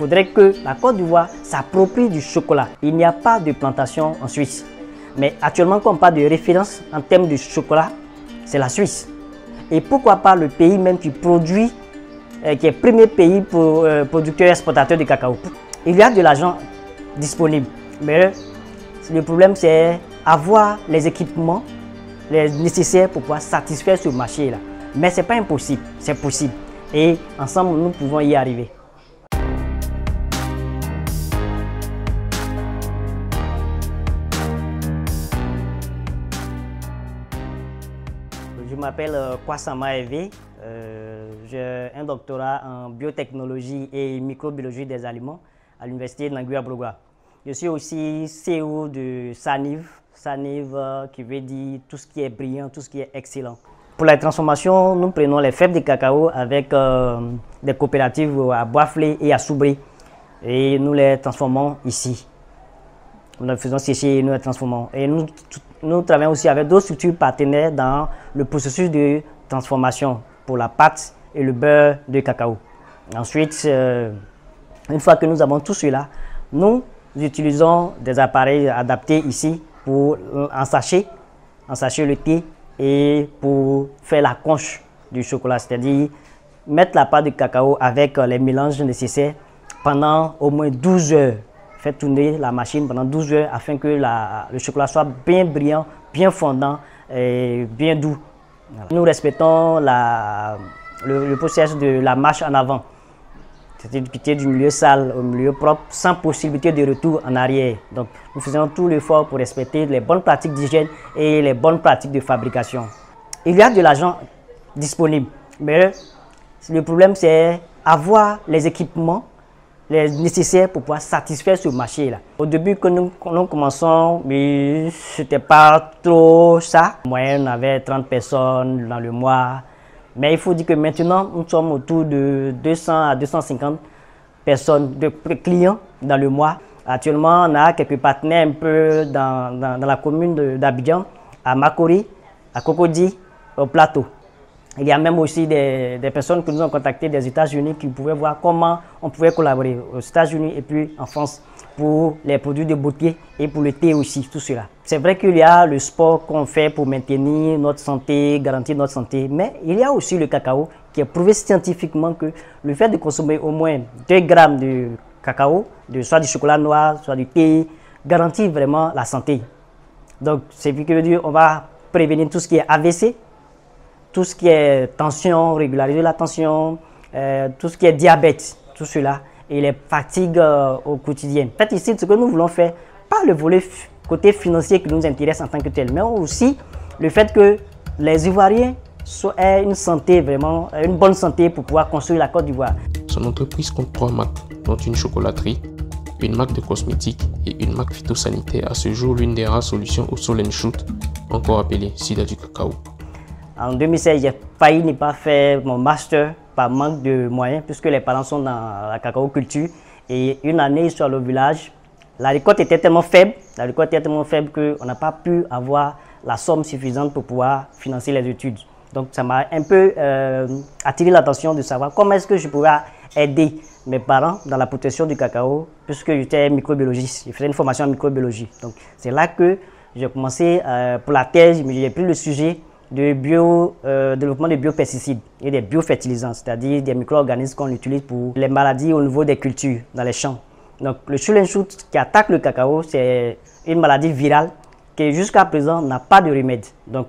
Il faudrait que la Côte d'Ivoire s'approprie du chocolat. Il n'y a pas de plantation en Suisse. Mais actuellement, quand on parle de référence en termes de chocolat, c'est la Suisse. Et pourquoi pas le pays même qui produit, qui est le premier pays producteur et exportateur de cacao. Il y a de l'argent disponible. Mais le problème, c'est avoir les équipements nécessaires pour pouvoir satisfaire ce marché-là. Mais ce n'est pas impossible, c'est possible. Et ensemble, nous pouvons y arriver. Je m'appelle Kwasama Hervé. J'ai un doctorat en biotechnologie et microbiologie des aliments à l'université de Nangui-Abrogwa. Je suis aussi CEO de SANIV, qui veut dire tout ce qui est brillant, tout ce qui est excellent. Pour la transformation, nous prenons les fèves de cacao avec des coopératives à Boisflé et à Soubré et nous les transformons ici. Nous les faisons sécher et nous les transformons. Et nous travaillons aussi avec d'autres structures partenaires dans le processus de transformation pour la pâte et le beurre de cacao. Ensuite, une fois que nous avons tout cela, nous utilisons des appareils adaptés ici pour ensacher le thé et pour faire la conche du chocolat, c'est-à-dire mettre la pâte de cacao avec les mélanges nécessaires pendant au moins 12 heures. Faire tourner la machine pendant 12 heures afin que le chocolat soit bien brillant, bien fondant et bien doux. Voilà. Nous respectons le processus de la marche en avant, c'est-à-dire de quitter du milieu sale au milieu propre sans possibilité de retour en arrière. Donc nous faisons tout l'effort pour respecter les bonnes pratiques d'hygiène et les bonnes pratiques de fabrication. Il y a de l'argent disponible, mais le problème c'est avoir les équipements nécessaires pour pouvoir satisfaire ce marché-là. Au début, quand nous commençons, ce n'était pas trop ça. En moyenne, on avait 30 personnes dans le mois. Mais il faut dire que maintenant, nous sommes autour de 200 à 250 personnes, de clients dans le mois. Actuellement, on a quelques partenaires un peu dans la commune d'Abidjan, à Makori, à Cocody, au Plateau. Il y a même aussi des personnes que nous avons contactées des États-Unis qui pouvaient voir comment on pouvait collaborer aux États-Unis et puis en France pour les produits de beauté et pour le thé aussi, tout cela. C'est vrai qu'il y a le sport qu'on fait pour maintenir notre santé, garantir notre santé, mais il y a aussi le cacao qui est prouvé scientifiquement que le fait de consommer au moins 2 grammes de cacao, soit du chocolat noir, soit du thé, garantit vraiment la santé. Donc, c'est ce qui veut dire qu'on va prévenir tout ce qui est AVC, tout ce qui est tension, régulariser la tension, tout ce qui est diabète, tout cela, et les fatigues au quotidien. En fait, ici, ce que nous voulons faire, pas le volet côté financier qui nous intéresse en tant que tel, mais aussi le fait que les Ivoiriens aient une santé, vraiment, une bonne santé pour pouvoir construire la Côte d'Ivoire. Son entreprise compte 3 marques, dont une chocolaterie, une marque de cosmétiques et une marque phytosanitaire. À ce jour, l'une des rares solutions au Sol and Shoot, encore appelée Sida du cacao. En 2016, j'ai failli ne pas faire mon master par manque de moyens puisque les parents sont dans la cacao culture. Et une année sur le village, la récolte était tellement faible, qu'on n'a pas pu avoir la somme suffisante pour pouvoir financer les études. Donc ça m'a un peu attiré l'attention de savoir comment est-ce que je pouvais aider mes parents dans la protection du cacao puisque j'étais microbiologiste, je faisais une formation en microbiologie. Donc c'est là que j'ai commencé pour la thèse, j'ai pris le sujet de développement de biopesticides et des biofertilisants, c'est-à-dire des micro-organismes qu'on utilise pour les maladies au niveau des cultures dans les champs. Donc le Sol and Shoot qui attaque le cacao, c'est une maladie virale qui jusqu'à présent n'a pas de remède. Donc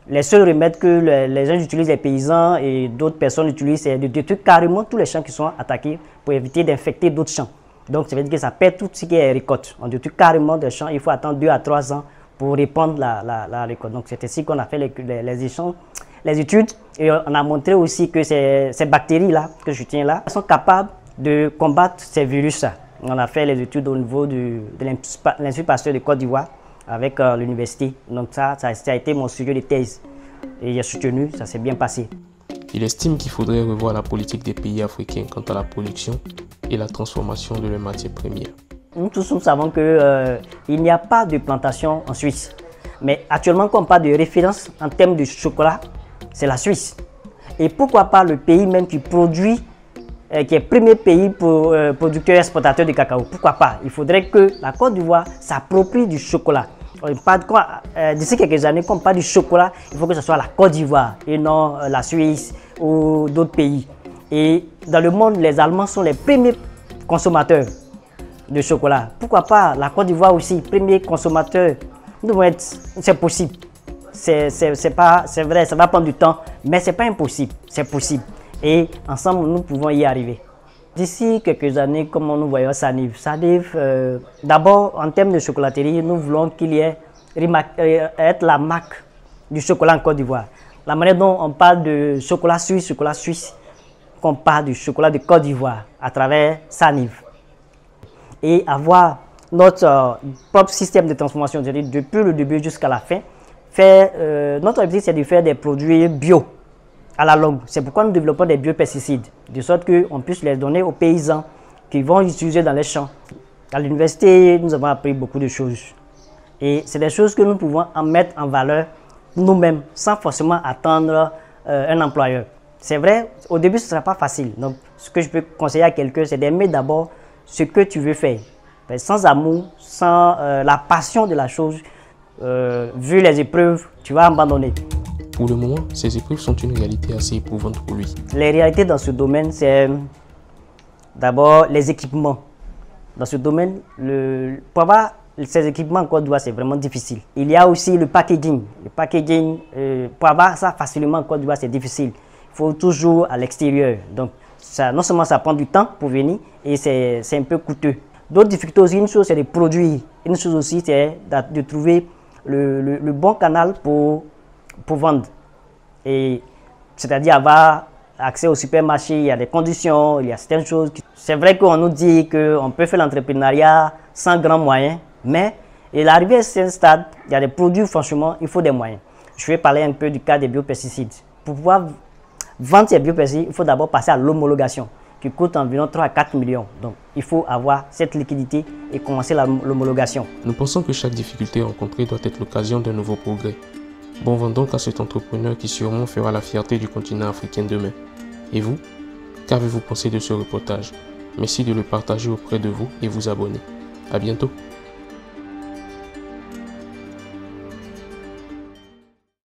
les seuls remèdes que les gens utilisent, les paysans et d'autres personnes utilisent, c'est de détruire carrément tous les champs qui sont attaqués pour éviter d'infecter d'autres champs. Donc ça veut dire que ça perd tout ce qui est récolte. On détruit carrément des champs, il faut attendre 2 à 3 ans pour répandre la récolte. Donc c'est ainsi qu'on a fait les études et on a montré aussi que ces bactéries-là que je tiens là sont capables de combattre ces virus-là. On a fait les études au niveau de l'Institut Pasteur de Côte d'Ivoire avec l'université. Donc ça a été mon sujet de thèse et j'ai soutenu, ça s'est bien passé. Il estime qu'il faudrait revoir la politique des pays africains quant à la production et la transformation de leurs matières premières. Nous tous nous savons qu'il n'y a pas de plantation en Suisse. Mais actuellement, quand on parle de référence en termes de chocolat, c'est la Suisse. Et pourquoi pas le pays même qui produit, qui est premier pays producteur et exportateur de cacao. Pourquoi pas? Il faudrait que la Côte d'Ivoire s'approprie du chocolat. D'ici quelques années, quand on parle du chocolat, il faut que ce soit la Côte d'Ivoire et non la Suisse ou d'autres pays. Et dans le monde, les Allemands sont les premiers consommateurs de chocolat. Pourquoi pas la Côte d'Ivoire aussi, premier consommateur? Nous devons être, c'est possible. C'est vrai, ça va prendre du temps, mais c'est pas impossible, c'est possible. Et ensemble, nous pouvons y arriver. D'ici quelques années, comment nous voyons Sanive? Sanive, d'abord, en termes de chocolaterie, nous voulons qu'il y ait être la marque du chocolat en Côte d'Ivoire. La manière dont on parle de chocolat suisse, qu'on parle du chocolat de Côte d'Ivoire à travers Sanive. Et avoir notre propre système de transformation, c'est-à-dire depuis le début jusqu'à la fin. Notre objectif, c'est de faire des produits bio à la longue. C'est pourquoi nous développons des biopesticides, de sorte qu'on puisse les donner aux paysans qui vont utiliser dans les champs. À l'université, nous avons appris beaucoup de choses. Et c'est des choses que nous pouvons en mettre en valeur nous-mêmes, sans forcément attendre un employeur. C'est vrai, au début, ce ne sera pas facile. Donc, ce que je peux conseiller à quelqu'un, c'est d'aimer d'abord ce que tu veux faire. Mais sans amour, sans la passion de la chose, vu les épreuves, tu vas abandonner. Pour le moment, ces épreuves sont une réalité assez éprouvante pour lui. Les réalités dans ce domaine, c'est d'abord les équipements. Dans ce domaine, pour avoir ces équipements en Côte d'Ivoire, c'est vraiment difficile. Il y a aussi le packaging. Le packaging, pour avoir ça facilement en Côte d'Ivoire, c'est difficile. Il faut toujours à l'extérieur. Donc, ça, non seulement ça prend du temps pour venir, et c'est un peu coûteux. D'autres difficultés aussi, une chose, c'est de produire. Une chose aussi, c'est de trouver le bon canal pour vendre. Et c'est-à-dire avoir accès au supermarché, il y a des conditions, il y a certaines choses. C'est vrai qu'on nous dit qu'on peut faire l'entrepreneuriat sans grands moyens, mais l'arrivée à ce stade, il y a des produits, franchement, il faut des moyens. Je vais parler un peu du cas des biopesticides. Pour pouvoir vendre ces biopesticides, il faut d'abord passer à l'homologation, qui coûte environ 3 à 4 millions. Donc, il faut avoir cette liquidité et commencer l'homologation. Nous pensons que chaque difficulté rencontrée doit être l'occasion d'un nouveau progrès. Bon vent donc à cet entrepreneur qui sûrement fera la fierté du continent africain demain. Et vous, qu'avez-vous pensé de ce reportage? Merci de le partager auprès de vous et vous abonner. À bientôt.